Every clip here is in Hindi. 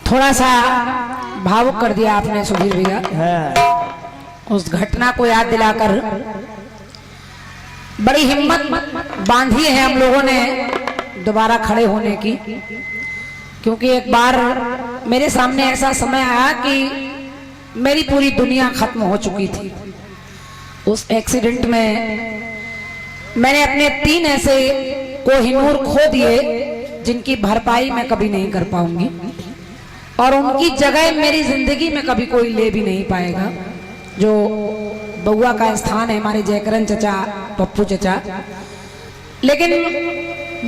थोड़ा सा भावुक कर दिया आपने सुधीर भैया। उस घटना को याद दिलाकर बड़ी हिम्मत बांधी है हम लोगों ने दोबारा खड़े होने की, क्योंकि एक बार मेरे सामने ऐसा समय आया कि मेरी पूरी दुनिया खत्म हो चुकी थी। उस एक्सीडेंट में मैंने अपने 3 ऐसे कोहिनूर खो दिए जिनकी भरपाई मैं कभी नहीं कर पाऊंगी, और उनकी जगह मेरी जिंदगी में कभी कोई ले भी नहीं पाएगा। जो बउआ का स्थान है हमारे जयकरण चचा, पप्पू चचा। लेकिन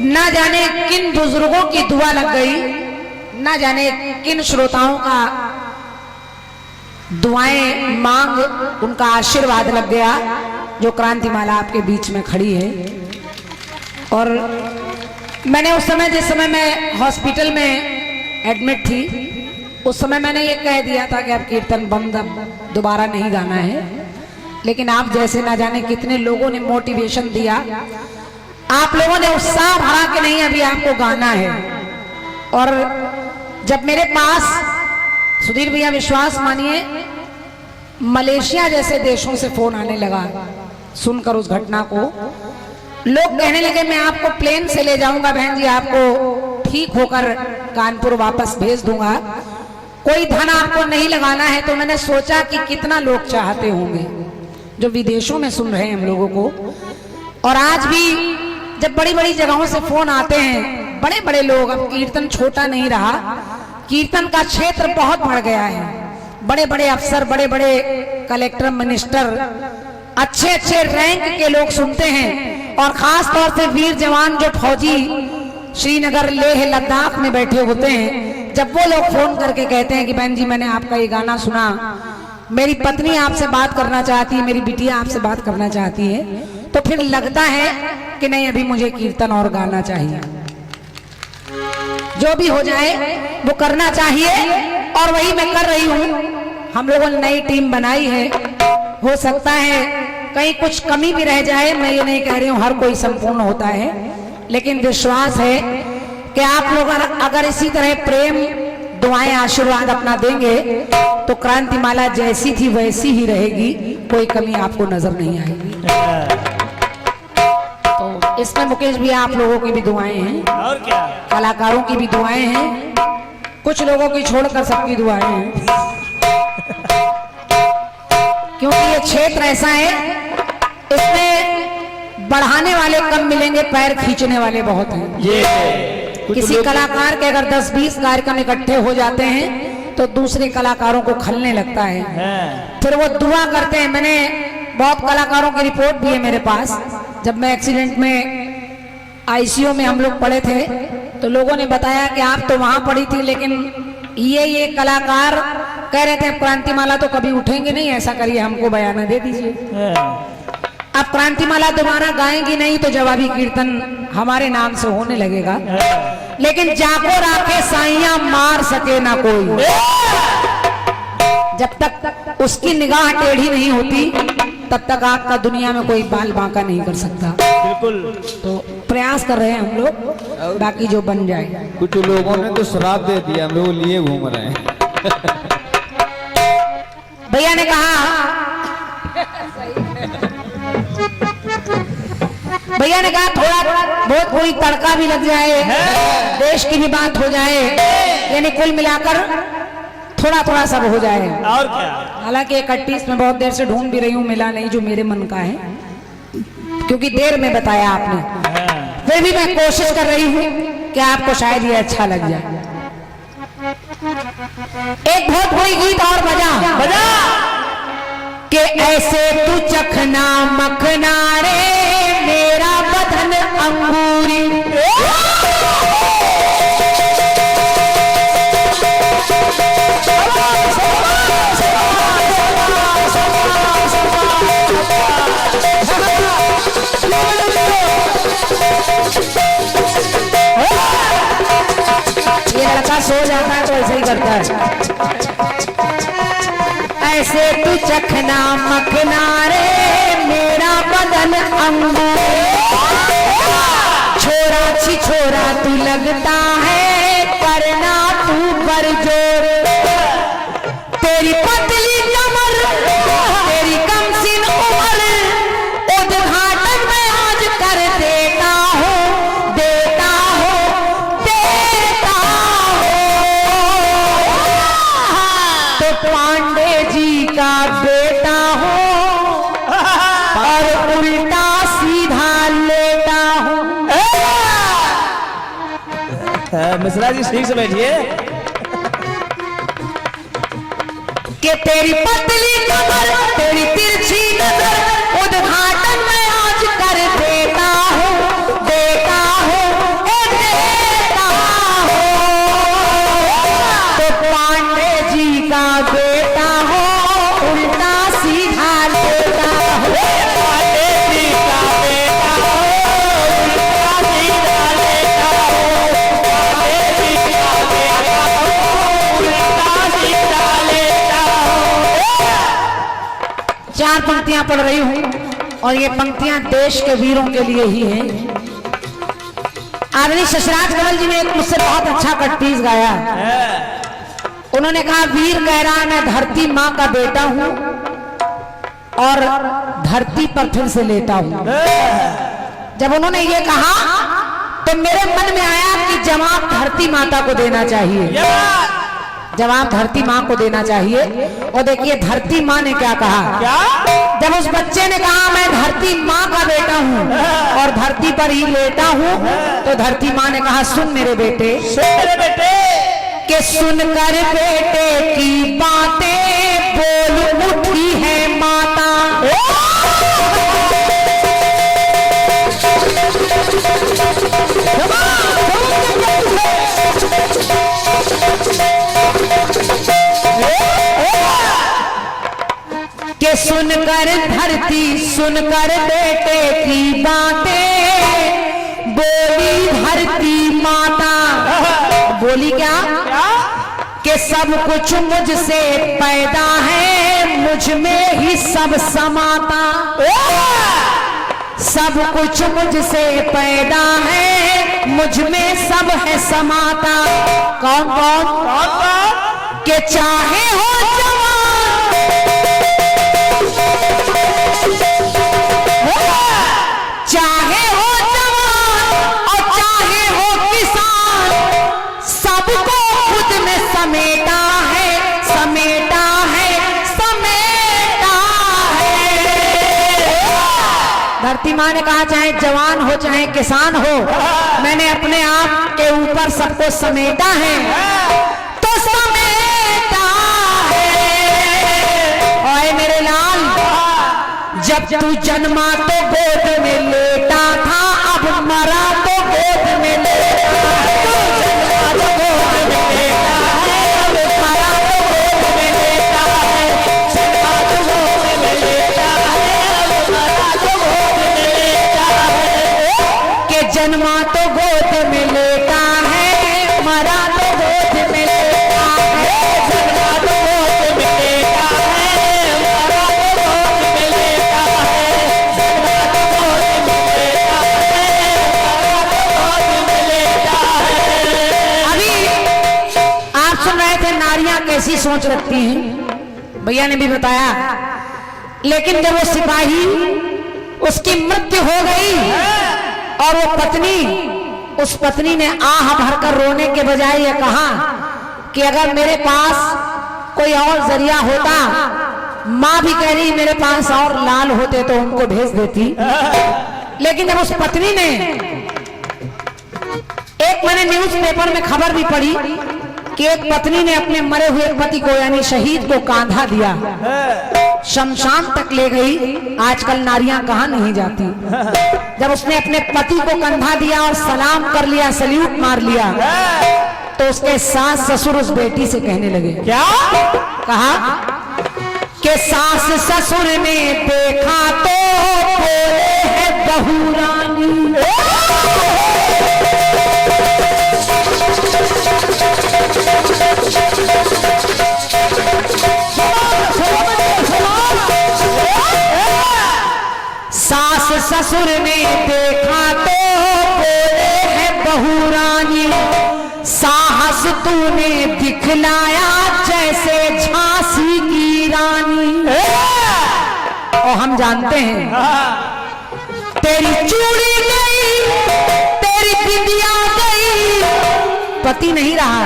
ना जाने किन बुजुर्गों की दुआ लग गई, ना जाने किन श्रोताओं का दुआएं मांग, उनका आशीर्वाद लग गया, जो क्रांतिमाला आपके बीच में खड़ी है। और मैंने उस समय, जिस समय मैं हॉस्पिटल में एडमिट थी, उस समय मैंने ये कह दिया था कि अब कीर्तन बंद, अब दोबारा नहीं गाना है। लेकिन आप जैसे ना जाने कितने लोगों ने मोटिवेशन दिया, आप लोगों ने उत्साह भरा कि नहीं अभी आपको गाना है। और जब मेरे पास, सुधीर भैया विश्वास मानिए, मलेशिया जैसे देशों से फोन आने लगा सुनकर उस घटना को, लोग कहने लगे मैं आपको प्लेन से ले जाऊंगा बहन जी, आपको ठीक होकर कानपुर वापस भेज दूंगा, कोई धन आपको नहीं लगाना है। तो मैंने सोचा कि कितना लोग चाहते होंगे जो विदेशों में सुन रहे हैं हम लोगों को। और आज भी जब बड़ी बड़ी जगहों से फोन आते हैं, बड़े बड़े लोग, अब कीर्तन छोटा नहीं रहा, कीर्तन का क्षेत्र बहुत बढ़ गया है। बड़े बड़े अफसर, बड़े बड़े कलेक्टर, मिनिस्टर, अच्छे अच्छे रैंक के लोग सुनते हैं। और खास तौर से वीर जवान जो फौजी श्रीनगर, लेह, लद्दाख में बैठे होते हैं, जब वो लोग फोन करके कहते हैं कि बहन जी मैंने आपका ये गाना सुना, मेरी पत्नी आपसे बात करना चाहती है, मेरी बिटिया आपसे बात करना चाहती है, तो फिर लगता है कि नहीं अभी मुझे कीर्तन और गाना चाहिए। जो भी हो जाए वो करना चाहिए, और वही मैं कर रही हूँ। हम लोगों ने नई टीम बनाई है, हो सकता है कहीं कुछ कमी भी रह जाए, मैं ये नहीं कह रही हूँ हर कोई संपूर्ण होता है, लेकिन विश्वास है कि आप लोग अगर इसी तरह प्रेम, दुआएं, आशीर्वाद अपना देंगे तो क्रांतिमाला जैसी थी वैसी ही रहेगी, कोई कमी आपको नजर नहीं आएगी। तो इसमें मुकेश भी आप लोगों की भी दुआएं हैं, और क्या, कलाकारों की भी दुआएं हैं, कुछ लोगों की छोड़कर सबकी दुआएं हैं। क्योंकि ये क्षेत्र ऐसा है, इसमें बढ़ाने वाले कम मिलेंगे, पैर खींचने वाले बहुत हैं। किसी कलाकार के अगर 10-20 कार्यक्रम इकट्ठे हो जाते हैं तो दूसरे कलाकारों को खलने लगता है, फिर वो दुआ करते हैं। मैंने बहुत कलाकारों की रिपोर्ट भी है मेरे पास। जब मैं एक्सीडेंट में आईसीयू में हम लोग पड़े थे तो लोगों ने बताया कि आप तो वहां पड़ी थी, लेकिन ये कलाकार कह रहे थे क्रांतिमाला तो कभी उठेंगे नहीं, ऐसा करिए हमको बयाना दे दीजिए। अब क्रांतिमाला दोबारा गाएंगी नहीं तो जवाबी कीर्तन हमारे नाम से होने लगेगा। लेकिन जाको राखे साइयां मार सके ना कोई, जब तक उसकी निगाह टेढ़ी नहीं होती तब तक आपका दुनिया में कोई बाल बांका नहीं कर सकता। बिल्कुल। तो प्रयास कर रहे हैं हम लोग, बाकी जो बन जाए। कुछ लोगों ने तो शराब दे दिया, हम लोग लिए घूम रहे हैं। भैया ने कहा, भैया ने कहा थोड़ा बहुत कोई तड़का भी लग जाए, देश की भी बात हो जाए, यानी कुल मिलाकर थोड़ा थोड़ा सब हो जाए। और क्या, हालांकि 31 में बहुत देर से ढूंढ भी रही हूँ, मिला नहीं जो मेरे मन का है, क्योंकि देर में बताया आपने। फिर भी मैं कोशिश कर रही हूँ कि आपको शायद ये अच्छा लग जाए। एक बहुत कोई गीत और बजा बजा कि ऐसे तू चखना मखना रे मेरा बदन अंगूरी, ये लड़का सो जाता है तो ऐसे ही करता है। ऐसे तू चखना मखना रे मेरा बदन अंगूर, छोरा छी छोरा तू लगता है करना तू पर जोर, तेरी पतली कमर तेरी कमसिन उम्र उद्घाटन में आज कर देता हूँ देता हूँ देता हूँ, तो पांडे जी का बेटा हूँ और उल्टा सीधा लेता हूँ। मिश्रा जी ठीक से बैठिए। कि तेरी पतली कमर तेरी तिरछी नजर उद्घाटन में आज कर देता हूँ देता हूँ देता हूँ, तो पांडे जी का बेटा हो उल्टा सीधा लेता हूँ, पांडे जी का बेटा हो उल्टा सीधा लेता हो, पांडे जी का बेटा हो उल्टा सीधा लेता हो। चार पंक्तियां पढ़ रही हूं और ये पंक्तियां देश के वीरों के लिए ही हैं। आदरणीय शशराज कमल जी ने एक मुझसे बहुत अच्छा कटपीस गाया। उन्होंने कहा वीर कह रहा मैं धरती माँ का बेटा हूं और धरती पर फिर से लेटा हूं। जब उन्होंने ये कहा तो मेरे मन में आया कि जवाब धरती माता को देना चाहिए, जवाब धरती माँ को देना चाहिए। और देखिए धरती माँ ने क्या कहा। क्या? जब उस बच्चे ने कहा मैं धरती माँ का बेटा हूँ और धरती पर ही लेटा हूँ, तो धरती माँ ने कहा सुन मेरे बेटे, मेरे बेटे कि सुनकर बेटे की बातें बोल उठी है माता, कि सुनकर धरती सुनकर बेटे की बातें बोली धरती माता, बोली क्या? कि सब कुछ मुझसे पैदा है मुझ में ही सब समाता, सब कुछ मुझसे पैदा है मुझ में सब है समाता। कौन कौन? कि चाहे हो चाहे हो जवान और चाहे हो किसान, सबको खुद में समेटा है समेटा है समेटा है। धरती माँ ने कहा चाहे जवान हो चाहे किसान हो, मैंने अपने आप के ऊपर सबको समेटा है तो समेटा है। ओए मेरे लाल, जब तू जन्मा तो गोद में लेटा था, अब मरा तो गोद में लेटा है। तू जन्मा तो गोद में लेटा है, अब मरा तो गोद में लेटा है। जन्मा तो गोद में लेटा है, अब मरा तो गोद में लेटा है। कि जन्मा तो गोद में लेटा है, मरा तो गोद में लेटा है। जन्मा तो गोद में लेटा है, मरा तो गोद में लेटा है। नारियां कैसी सोच रखती हैं, भैया ने भी बताया। लेकिन जब वो सिपाही उसकी मृत्यु हो गई और वो पत्नी, उस पत्नी ने आह भरकर रोने के बजाय ये कहा कि अगर मेरे पास कोई और जरिया होता, माँ भी कह रही मेरे पास और लाल होते तो उनको भेज देती। लेकिन जब उस पत्नी ने, एक मैंने न्यूज़पेपर में खबर भी पढ़ी कि एक पत्नी ने अपने मरे हुए पति को यानी शहीद को कांधा दिया, शमशान तक ले गई। आजकल नारियां कहाँ नहीं जाती। जब उसने अपने पति को कंधा दिया और सलाम कर लिया, सल्यूट मार लिया, तो उसके सास ससुर उस बेटी से कहने लगे, क्या कहा कि सास ससुर ने देखा तो बोले है बहू रानी। ससुर ने देखा तो बोले है बहू रानी, साहस तूने दिखलाया जैसे झांसी की रानी। और हम जानते हैं तेरी चूड़ी गई, तेरी बिंदिया गई, पति नहीं रहा।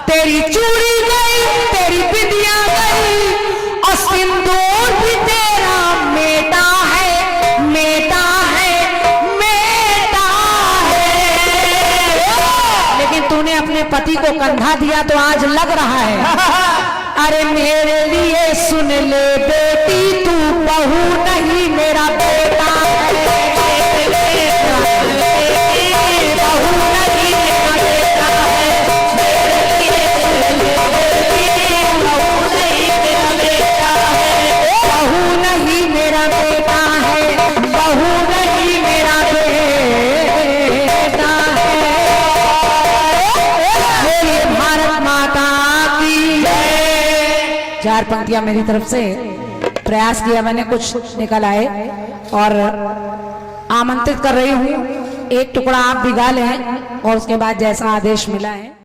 तेरी चूड़ी गई, तेरी बिंदिया गई, और सिंदूर भी तेरा मेटा है, मेटा है, मेटा है। लेकिन तूने अपने पति को कंधा दिया तो आज लग रहा है। अरे मेरे लिए सुन ले बेटी, तू बहू नहीं मेरा बेटा है। बहू नहीं मेरा बेटा है। बहू नहीं मेरा बेटा है। बहू नहीं मेरा बेटा है। बोलिए भारत माता की जय। 4 पंक्तियां मेरी तरफ से प्रयास किया मैंने, कुछ निकल आए, और आमंत्रित कर रही हूं एक टुकड़ा आप भी गा लें और उसके बाद जैसा आदेश मिला है।